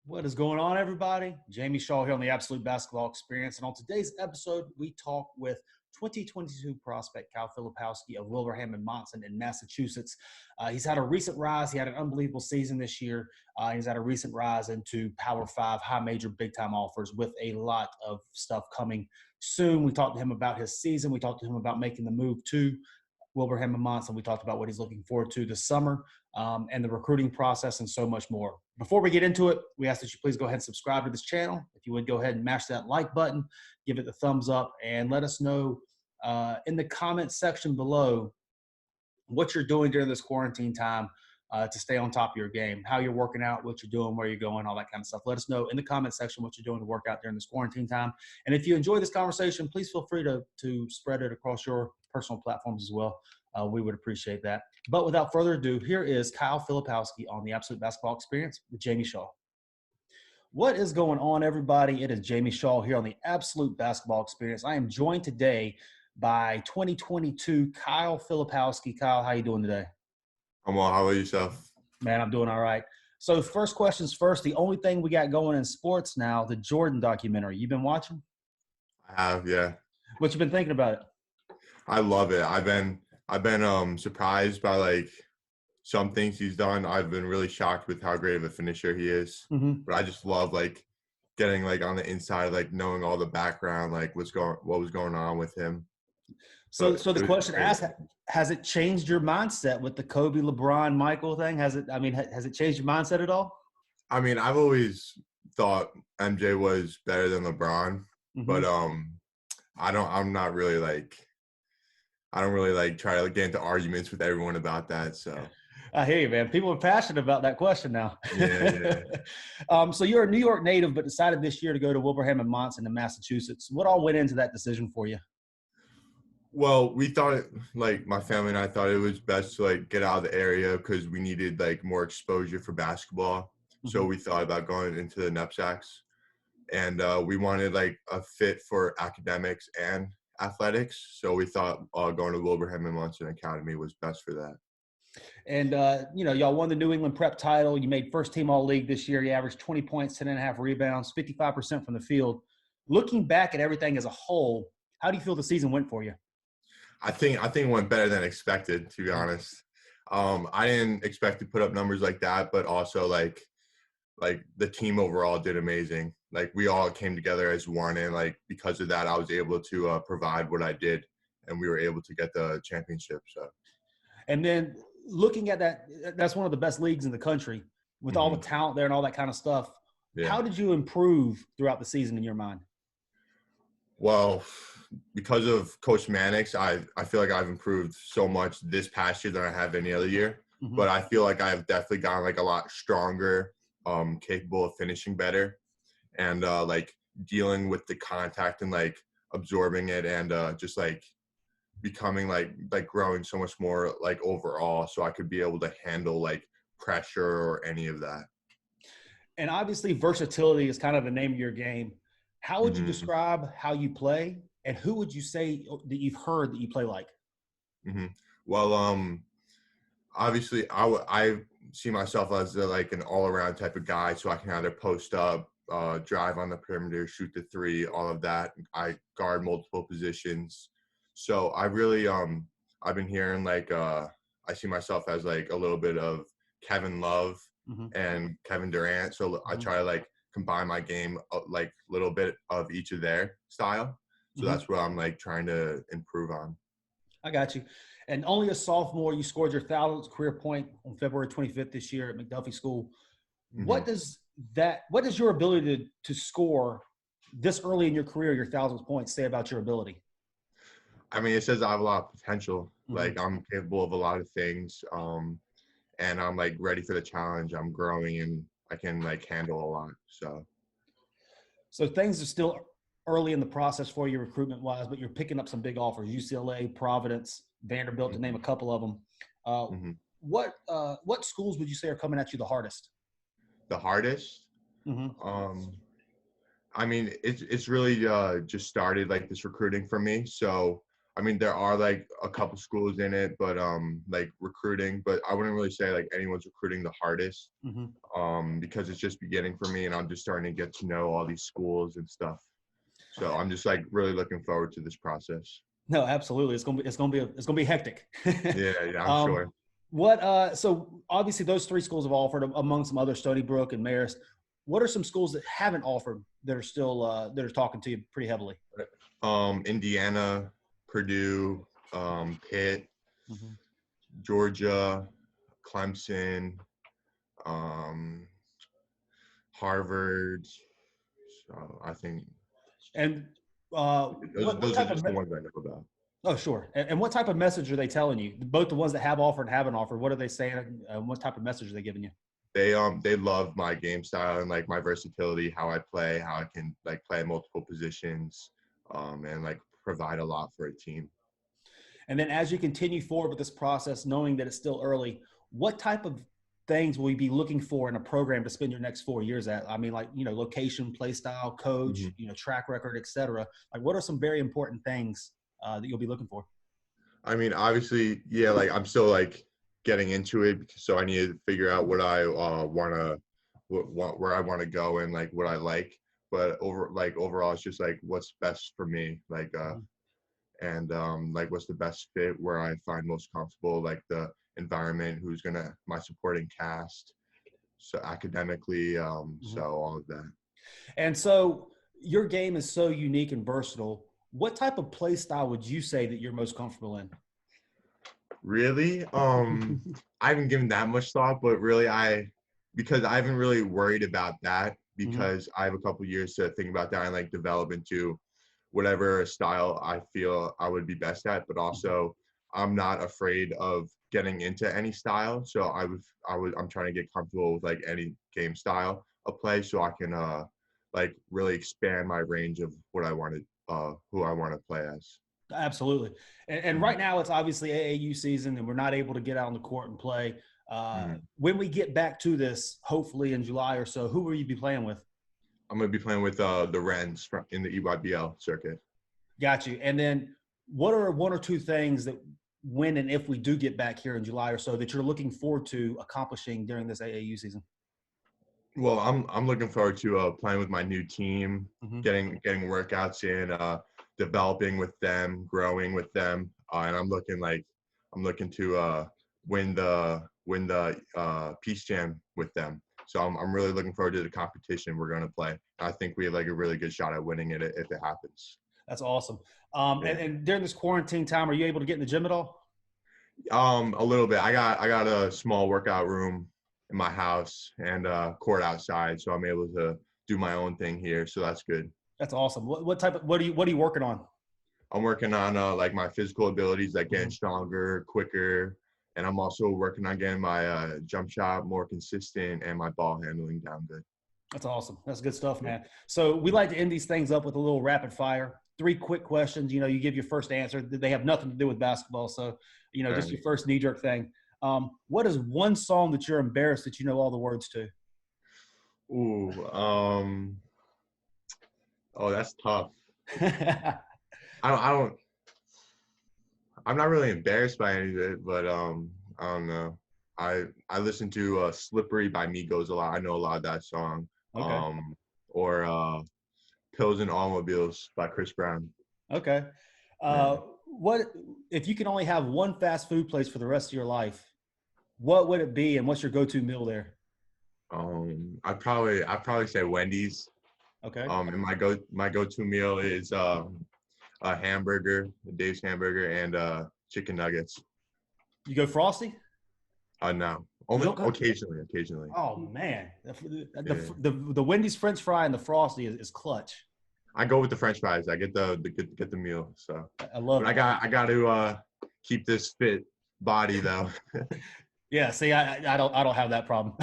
What is going on, everybody? Jamie Shaw here on the Absolute Basketball Experience. And on today's episode, we talk with 2022 prospect Kyle Filipowski of Wilbraham and Monson in Massachusetts. He's had a recent rise. He had an unbelievable season this year. He's had a recent rise into Power 5, high major, big-time offers with a lot of stuff coming soon. We talked to him about his season. We talked to him about making the move to Wilbraham and Monson. We talked about what he's looking forward to this summer and the recruiting process and so much more. Before we get into it, we ask that you please go ahead and subscribe to this channel. If you would, go ahead and mash that like button, give it the thumbs up, and let us know in the comments section below what you're doing during this quarantine time to stay on top of your game, how you're working out, what you're doing, where you're going, all that kind of stuff. Let us know in the comment section what you're doing to work out during this quarantine time. And if you enjoy this conversation, please feel free to spread it across your personal platforms as well. We would appreciate that. But without further ado, here is Kyle Filipowski on the Absolute Basketball Experience with Jamie Shaw. What is going on, everybody? It is Jamie Shaw here on the Absolute Basketball Experience. I am joined today by 2022 Kyle Filipowski. Kyle, how you doing today? I'm well. How about yourself? Man, I'm doing all right. So first questions first. The only thing we got going in sports now, the Jordan documentary. You been watching? I have, yeah. What you been thinking about it? I love it. I've been surprised by like some things he's done. I've been really shocked with how great of a finisher he is. Mm-hmm. But I just love like getting like on the inside, like knowing all the background, like what was going on with him. So the question asked, has it changed your mindset with the Kobe, LeBron, Michael thing? Has it changed your mindset at all? I mean, I've always thought MJ was better than LeBron, Mm-hmm. but I don't really like try to get into arguments with everyone about that. So I hear you, man. People are passionate about that question now. Yeah. So you're a New York native, but decided this year to go to Wilbraham and Monson in Massachusetts. What all went into that decision for you? Well, we thought like my family and I thought it was best to like get out of the area because we needed like more exposure for basketball. Mm-hmm. So we thought about going into the NEPSACs, and we wanted like a fit for academics and athletics. So we thought going to Wilbraham and Monson Academy was best for that. And, y'all won the New England Prep title. You made first team All-League this year. You averaged 20 points, 10.5 rebounds, 55% from the field. Looking back at everything as a whole, how do you feel the season went for you? I think it went better than expected, to be honest. I didn't expect to put up numbers like that, but also like the team overall did amazing. Like we all came together as one, and like because of that, I was able to provide what I did, and we were able to get the championship. So, and then looking at that's one of the best leagues in the country with all the talent there and all that kind of stuff. Yeah. How did you improve throughout the season in your mind? Well, because of Coach Mannix, I feel like I've improved so much this past year than I have any other year. Mm-hmm. But I feel like I've definitely gotten like a lot stronger, capable of finishing better, and like dealing with the contact and like absorbing it, and just like becoming like growing so much more like overall, so I could be able to handle like pressure or any of that. And obviously versatility is kind of the name of your game. How would you describe how you play, and who would you say that you've heard that you play like? Mm-hmm. Well, obviously I see myself as like an all-around type of guy, so I can either post up, drive on the perimeter, shoot the three, all of that. I guard multiple positions. So I really, I've been hearing like, I see myself as like a little bit of Kevin Love and Kevin Durant. So I try to like combine my game, like a little bit of each of their style. So that's what I'm like trying to improve on. I got you. And only a sophomore, you scored your 1,000th career point on February 25th this year at McDuffie School. What does your ability to score this early in your career, your 1,000th points, say about your ability? I mean, it says I have a lot of potential. Like I'm capable of a lot of things, and I'm like ready for the challenge. I'm growing, and I can like handle a lot. So things are still early in the process for you recruitment wise, but you're picking up some big offers: UCLA, Providence, Vanderbilt, to name a couple of them. What schools would you say are coming at you the hardest? The hardest? I mean, it's really just started like this recruiting for me. So I mean, there are like a couple schools in it, but like recruiting, but I wouldn't really say like anyone's recruiting the hardest, because it's just beginning for me, and I'm just starting to get to know all these schools and stuff. So I'm just like really looking forward to this process. No, absolutely. It's gonna be hectic. Yeah, I'm sure. So obviously those three schools have offered, among some other, Stony Brook and Marist. What are some schools that haven't offered that are still that are talking to you pretty heavily? Indiana, Purdue, Pitt, Georgia, Clemson, Harvard. So I think And those are just the ones I know about. Oh, sure. And what type of message are they telling you? Both the ones that have offered and haven't offered. What are they saying? What type of message are they giving you? They love my game style and like my versatility, how I play, how I can like play multiple positions, and like provide a lot for a team. And then as you continue forward with this process, knowing that it's still early, what type of things will you be looking for in a program to spend your next 4 years at? I mean, like, location, play style, coach, track record, et cetera. Like, what are some very important things that you'll be looking for? I mean, obviously, yeah, like I'm still like getting into it, so I need to figure out what I where I want to go and like what I like. But overall, it's just like what's best for me, like and like what's the best fit, where I find most comfortable, like the environment, who's gonna my supporting cast, so academically, so all of that. And so your game is so unique and versatile. What type of play style would you say that you're most comfortable in? Really? I haven't given that much thought, but really because I haven't really worried about that, because I have a couple years to think about that and like develop into whatever style I feel I would be best at. But also I'm not afraid of getting into any style. So I'm trying to get comfortable with like any game style of play, so I can like really expand my range of what I want to who I want to play as. Absolutely. And right now it's obviously AAU season and we're not able to get out on the court and play. When we get back to this, hopefully in July or so, who will you be playing with? I'm going to be playing with the Wrens in the EYBL circuit. Got you. And then what are one or two things that when and if we do get back here in July or so that you're looking forward to accomplishing during this AAU season? Well, I'm looking forward to playing with my new team, getting workouts in, developing with them, growing with them, and I'm looking to win the Peace Jam with them. So I'm really looking forward to the competition we're going to play. I think we have like a really good shot at winning it if it happens. That's awesome. And during this quarantine time, are you able to get in the gym at all? A little bit. I got a small workout room in my house and court outside, so I'm able to do my own thing here. So that's good. That's awesome. What are you working on? I'm working on like my physical abilities, like getting stronger, quicker, and I'm also working on getting my jump shot more consistent and my ball handling down good. That's awesome. That's good stuff, man. So we like to end these things up with a little rapid fire. 3 quick questions. You give your first answer. They have nothing to do with basketball. So, just your first knee-jerk thing. What is one song that you're embarrassed that you know all the words to? Ooh, oh, that's tough. I'm not really embarrassed by any of it, but I don't know. I listen to "Slippery" by Migos a lot. I know a lot of that song. Okay. Or "Pills and Automobiles" by Chris Brown. Okay. What if you can only have one fast food place for the rest of your life? What would it be, and what's your go-to meal there? I'd probably say Wendy's. Okay. And my go-to meal is a hamburger, Dave's hamburger, and chicken nuggets. You go Frosty? No. Only occasionally. Oh man, the Wendy's French fry and the Frosty is clutch. I go with the French fries. I get the meal. So I love it. I got to keep this fit body though. Yeah. See, I don't have that problem.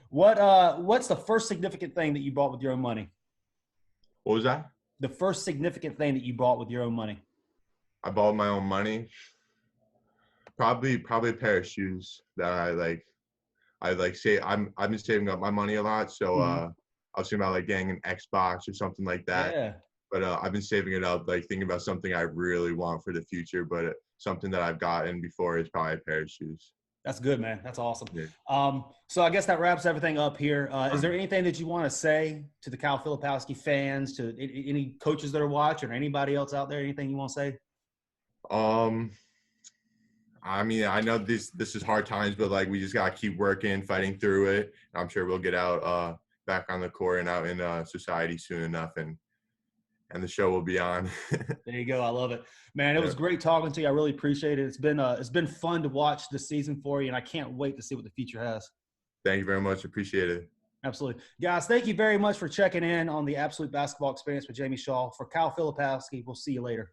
What's the first significant thing that you bought with your own money? What was that? The first significant thing that you bought with your own money. I bought my own money. Probably a pair of shoes that I've been saving up my money a lot, so I was thinking about like getting an Xbox or something like that. Yeah. But I've been saving it up, like thinking about something I really want for the future, but something that I've gotten before is probably a pair of shoes. That's good, man. That's awesome. Yeah. So I guess that wraps everything up here. Is there anything that you want to say to the Cal Filipowski fans, to any coaches that are watching, or anybody else out there? Anything you want to say? I mean, I know this is hard times, but like we just gotta keep working, fighting through it. I'm sure we'll get out back on the court and out in society soon enough, and the show will be on. There you go. I love it, man. It was great talking to you. I really appreciate it. It's been fun to watch this season for you, and I can't wait to see what the future has. Thank you very much. Appreciate it. Absolutely. Guys, thank you very much for checking in on the Absolute Basketball Experience with Jamie Shaw. For Cal Filipowski, we'll see you later.